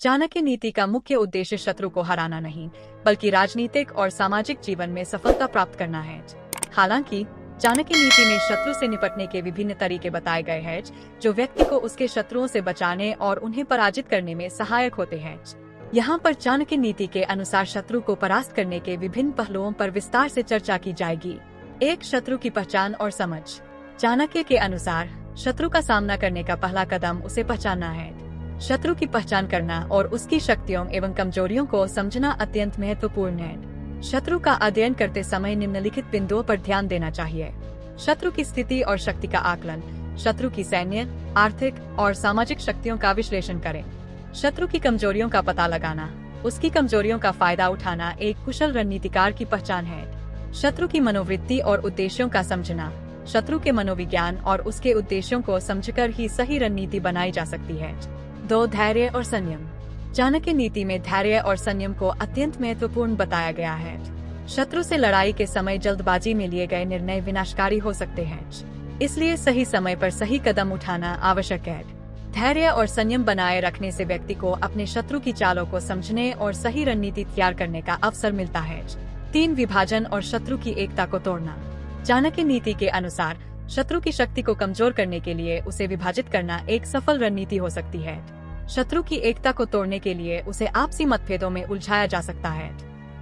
चाणक्य नीति का मुख्य उद्देश्य शत्रु को हराना नहीं, बल्कि राजनीतिक और सामाजिक जीवन में सफलता प्राप्त करना है। हालांकि चाणक्य नीति में शत्रु से निपटने के विभिन्न तरीके बताए गए हैं, जो व्यक्ति को उसके शत्रुओं से बचाने और उन्हें पराजित करने में सहायक होते हैं। यहाँ पर चाणक्य नीति के अनुसार शत्रु को परास्त करने के विभिन्न पहलुओं पर विस्तार से चर्चा की जाएगी। एक, शत्रु की पहचान और समझ। चाणक्य के अनुसार शत्रु का सामना करने का पहला कदम उसे पहचानना है। शत्रु की पहचान करना और उसकी शक्तियों एवं कमजोरियों को समझना अत्यंत महत्वपूर्ण है। शत्रु का अध्ययन करते समय निम्नलिखित बिंदुओं पर ध्यान देना चाहिए। शत्रु की स्थिति और शक्ति का आकलन। शत्रु की सैन्य, आर्थिक और सामाजिक शक्तियों का विश्लेषण करें। शत्रु की कमजोरियों का पता लगाना, उसकी कमजोरियों का फायदा उठाना एक कुशल रणनीतिकार की पहचान है। शत्रु की मनोवृत्ति और उद्देश्यों का समझना। शत्रु के मनोविज्ञान और उसके उद्देश्यों को समझकर ही सही रणनीति बनाई जा सकती है। 2, धैर्य और संयम। चाणक्य नीति में धैर्य और संयम को अत्यंत महत्वपूर्ण बताया गया है। शत्रु से लड़ाई के समय जल्दबाजी में लिए गए निर्णय विनाशकारी हो सकते हैं, इसलिए सही समय पर सही कदम उठाना आवश्यक है। धैर्य और संयम बनाए रखने से व्यक्ति को अपने शत्रु की चालों को समझने और सही रणनीति तैयार करने का अवसर मिलता है। 3, विभाजन और शत्रु की एकता को तोड़ना। चाणक्य नीति के अनुसार शत्रु की शक्ति को कमजोर करने के लिए उसे विभाजित करना एक सफल रणनीति हो सकती है। शत्रु की एकता को तोड़ने के लिए उसे आपसी मतभेदों में उलझाया जा सकता है।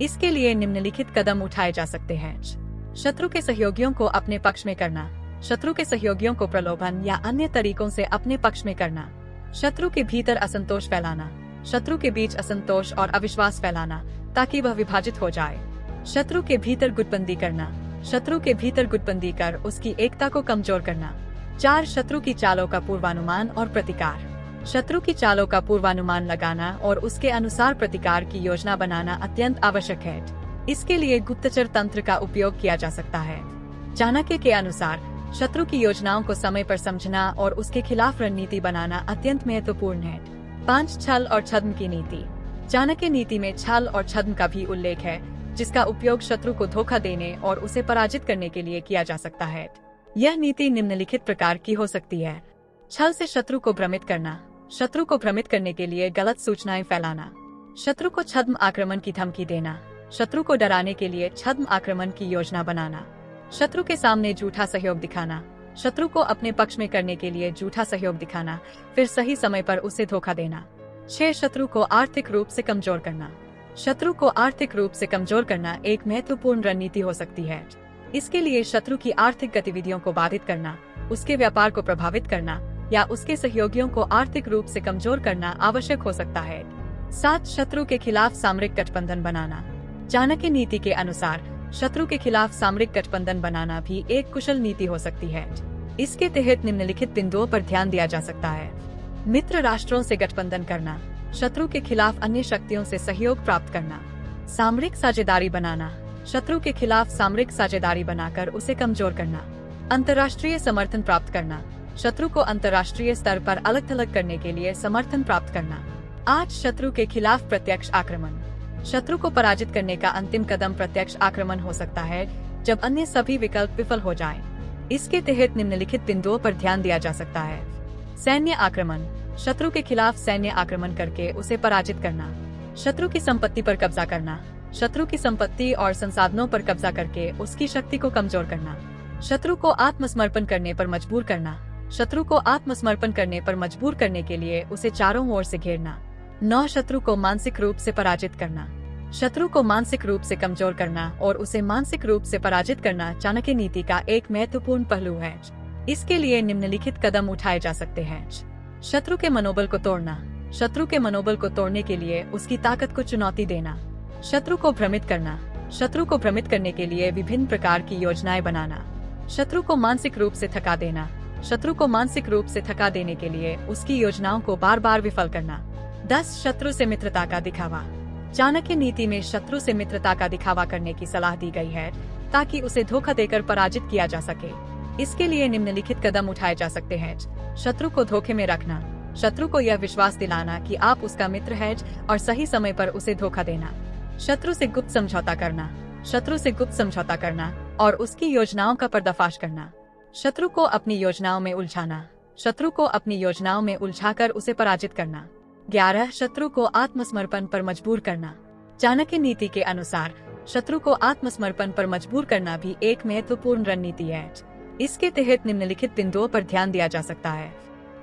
इसके लिए निम्नलिखित कदम उठाए जा सकते हैं। शत्रु के सहयोगियों को अपने पक्ष में करना। शत्रु के सहयोगियों को प्रलोभन या अन्य तरीकों से अपने पक्ष में करना। शत्रु के भीतर असंतोष फैलाना। शत्रु के बीच असंतोष और अविश्वास फैलाना ताकि वह विभाजित हो जाए। शत्रु के भीतर गुटबंदी करना। शत्रु के भीतर गुटबंदी कर उसकी एकता को कमजोर करना। 4, शत्रु की चालों का पूर्वानुमान और प्रतिकार। शत्रु की चालों का पूर्वानुमान लगाना और उसके अनुसार प्रतिकार की योजना बनाना अत्यंत आवश्यक है। इसके लिए गुप्तचर तंत्र का उपयोग किया जा सकता है। चाणक्य के अनुसार शत्रु की योजनाओं को समय पर समझना और उसके खिलाफ रणनीति बनाना अत्यंत महत्वपूर्ण है। 5, छल और छद्म की नीति। चाणक्य नीति में छल और छद्म का भी उल्लेख है, जिसका उपयोग शत्रु को धोखा देने और उसे पराजित करने के लिए किया जा सकता है। यह नीति निम्नलिखित प्रकार की हो सकती है। छल से शत्रु को भ्रमित करना। शत्रु को भ्रमित करने के लिए गलत सूचनाएं फैलाना। शत्रु को छद्म आक्रमण की धमकी देना। शत्रु को डराने के लिए छद्म आक्रमण की योजना बनाना। शत्रु के सामने झूठा सहयोग दिखाना। शत्रु को अपने पक्ष में करने के लिए झूठा सहयोग दिखाना, फिर सही समय पर उसे धोखा देना। 6, शत्रु को आर्थिक रूप से कमजोर करना। शत्रु को आर्थिक रूप से कमजोर करना एक महत्वपूर्ण रणनीति हो सकती है। इसके लिए शत्रु की आर्थिक गतिविधियों को बाधित करना, उसके व्यापार को प्रभावित करना या उसके सहयोगियों को आर्थिक रूप से कमजोर करना आवश्यक हो सकता है। 7, शत्रु के खिलाफ सामरिक गठबंधन बनाना। चाणक्य नीति के अनुसार शत्रु के खिलाफ सामरिक गठबंधन बनाना भी एक कुशल नीति हो सकती है। इसके तहत निम्नलिखित बिंदुओं पर ध्यान दिया जा सकता है। मित्र राष्ट्रों से गठबंधन करना। शत्रु के खिलाफ अन्य शक्तियों से सहयोग प्राप्त करना। सामरिक साझेदारी बनाना। शत्रु के खिलाफ सामरिक साझेदारी बनाकर उसे कमजोर करना। अंतर्राष्ट्रीय समर्थन प्राप्त करना। शत्रु को अंतर्राष्ट्रीय स्तर पर अलग थलग करने के लिए समर्थन प्राप्त करना। 8, शत्रु के खिलाफ प्रत्यक्ष आक्रमण। शत्रु को पराजित करने का अंतिम कदम प्रत्यक्ष आक्रमण हो सकता है, जब अन्य सभी विकल्प विफल हो जाएं। इसके तहत निम्नलिखित बिंदुओं पर ध्यान दिया जा सकता है। सैन्य आक्रमण। शत्रु के खिलाफ सैन्य आक्रमण करके उसे पराजित करना। शत्रु की संपत्ति पर कब्जा करना। शत्रु की संपत्ति और संसाधनों पर कब्जा करके उसकी शक्ति को कमजोर करना। शत्रु को आत्मसमर्पण करने पर मजबूर करना। शत्रु को आत्मसमर्पण करने पर मजबूर करने के लिए उसे चारों ओर से घेरना। 9, शत्रु को मानसिक रूप से पराजित करना। शत्रु को मानसिक रूप से कमजोर करना और उसे मानसिक रूप से पराजित करना चाणक्य नीति का एक महत्वपूर्ण पहलू है। इसके लिए निम्नलिखित कदम उठाए जा सकते हैं। शत्रु के मनोबल को तोड़ना। शत्रु के मनोबल को तोड़ने के लिए उसकी ताकत को चुनौती देना। शत्रु को भ्रमित करना। शत्रु को भ्रमित करने के लिए विभिन्न प्रकार की योजनाएं बनाना। शत्रु को मानसिक रूप से थका देना। शत्रु को मानसिक रूप से थका देने के लिए उसकी योजनाओं को बार बार विफल करना। 10, शत्रु से मित्रता का दिखावा। चाणक्य नीति में शत्रु से मित्रता का दिखावा करने की सलाह दी गई है, ताकि उसे धोखा देकर पराजित किया जा सके। इसके लिए निम्नलिखित कदम उठाए जा सकते हैं। शत्रु को धोखे में रखना। शत्रु को यह विश्वास दिलाना कि आप उसका मित्र हैं और सही समय पर उसे धोखा देना। शत्रु से गुप्त समझौता करना। शत्रु से गुप्त समझौता करना और उसकी योजनाओं का पर्दाफाश करना। शत्रु को अपनी योजनाओं में उलझाना। शत्रु को अपनी योजनाओं में उलझाकर उसे पराजित करना। 11 शत्रु को आत्मसमर्पण पर मजबूर करना। चाणक्य नीति के अनुसार शत्रु को आत्मसमर्पण पर मजबूर करना भी एक महत्वपूर्ण रणनीति है। इसके तहत निम्नलिखित बिंदुओं पर ध्यान दिया जा सकता है।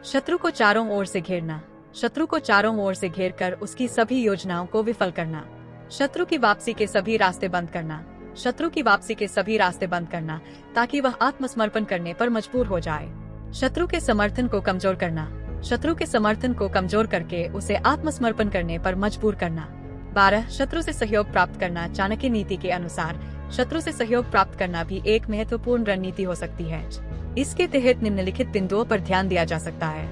शत्रु को चारों ओर से घेरना। शत्रु को चारों ओर से घेरकर उसकी सभी योजनाओं को विफल करना। शत्रु की वापसी के सभी रास्ते बंद करना। शत्रु की वापसी के सभी रास्ते बंद करना ताकि वह आत्मसमर्पण करने पर मजबूर हो जाए। शत्रु के समर्थन को कमजोर करना। शत्रु के समर्थन को कमजोर करके उसे आत्मसमर्पण करने पर मजबूर करना। 12 शत्रु से सहयोग प्राप्त करना। चाणक्य नीति के अनुसार शत्रु से सहयोग प्राप्त करना भी एक महत्वपूर्ण रणनीति हो सकती है। इसके तहत निम्नलिखित बिंदुओं पर ध्यान दिया जा सकता है।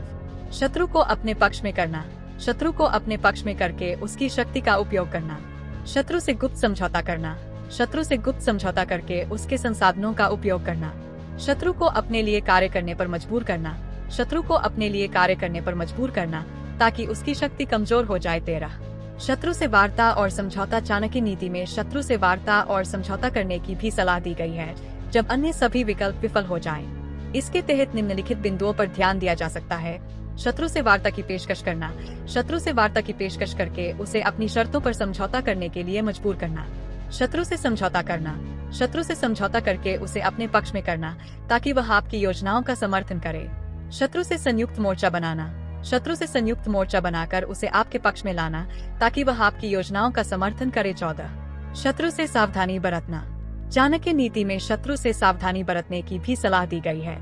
शत्रु को अपने पक्ष में करना। शत्रु को अपने पक्ष में करके उसकी शक्ति का उपयोग करना। शत्रु से गुप्त समझौता करना। शत्रु से गुप्त समझौता करके उसके संसाधनों का उपयोग करना। शत्रु को अपने लिए कार्य करने पर मजबूर करना। शत्रु को अपने लिए कार्य करने पर मजबूर करना ताकि उसकी शक्ति कमजोर हो जाए। 13 शत्रु से वार्ता और समझौता। चाणक्य नीति में शत्रु से वार्ता और समझौता करने की भी सलाह दी गई है जब अन्य सभी विकल्प विफल हो जाएं। इसके तहत निम्नलिखित बिंदुओं पर ध्यान दिया जा सकता है। शत्रु से वार्ता की पेशकश करना। शत्रु से वार्ता की पेशकश करके उसे अपनी शर्तों पर समझौता करने के लिए मजबूर करना। शत्रु से समझौता करना। शत्रु से समझौता करके उसे अपने पक्ष में करना ताकि वह आपकी योजनाओं का समर्थन करे। शत्रु से संयुक्त मोर्चा बनाना। शत्रु से संयुक्त मोर्चा बनाकर उसे आपके पक्ष में लाना ताकि वह आपकी योजनाओं का समर्थन करे। 14 शत्रु से सावधानी बरतना। चाणक्य नीति में शत्रु से सावधानी बरतने की भी सलाह दी गई है।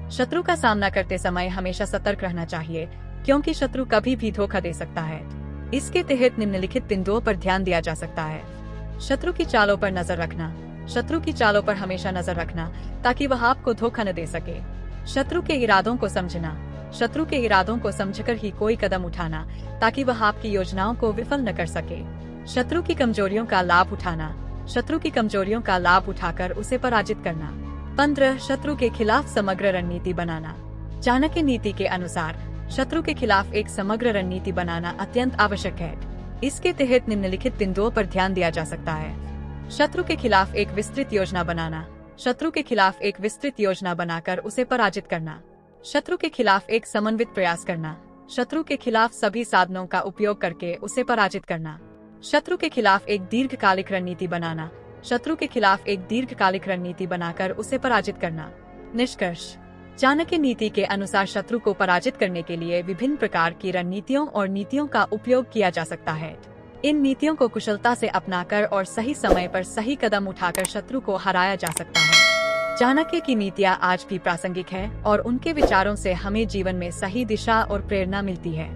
शत्रु का सामना करते समय हमेशा सतर्क रहना चाहिए क्योंकि शत्रु कभी भी धोखा दे सकता है। इसके तहत निम्नलिखित बिंदुओं पर ध्यान दिया जा सकता है। शत्रु की चालों पर नजर रखना। शत्रु की चालों पर हमेशा नजर रखना ताकि वह आपको धोखा न दे सके। शत्रु के इरादों को समझना। शत्रु के इरादों को समझकर ही कोई कदम उठाना ताकि वह आपकी योजनाओं को विफल न कर सके। शत्रु की कमजोरियों का लाभ उठाना। शत्रु की कमजोरियों का लाभ उठाकर उसे पराजित करना। 15 शत्रु के खिलाफ समग्र रणनीति बनाना। चाणक्य नीति के अनुसार शत्रु के खिलाफ एक समग्र रणनीति बनाना अत्यंत आवश्यक है। इसके तहत निम्नलिखित बिंदुओं पर ध्यान दिया जा सकता है। शत्रु के खिलाफ एक विस्तृत योजना बनाना। शत्रु के खिलाफ एक विस्तृत योजना बनाकर उसे पराजित करना। शत्रु के खिलाफ एक समन्वित प्रयास करना। शत्रु के खिलाफ सभी साधनों का उपयोग करके उसे पराजित करना। शत्रु के खिलाफ एक दीर्घकालिक रणनीति बनाना। शत्रु के खिलाफ एक दीर्घकालिक रणनीति बनाकर उसे पराजित करना। निष्कर्ष चाणक्य नीति के अनुसार शत्रु को पराजित करने के लिए विभिन्न प्रकार की रणनीतियों और नीतियों का उपयोग किया जा सकता है। इन नीतियों को कुशलता से अपनाकर और सही समय पर सही कदम उठाकर शत्रु को हराया जा सकता है। चाणक्य की नीतियाँ आज भी प्रासंगिक है और उनके विचारों से हमें जीवन में सही दिशा और प्रेरणा मिलती है।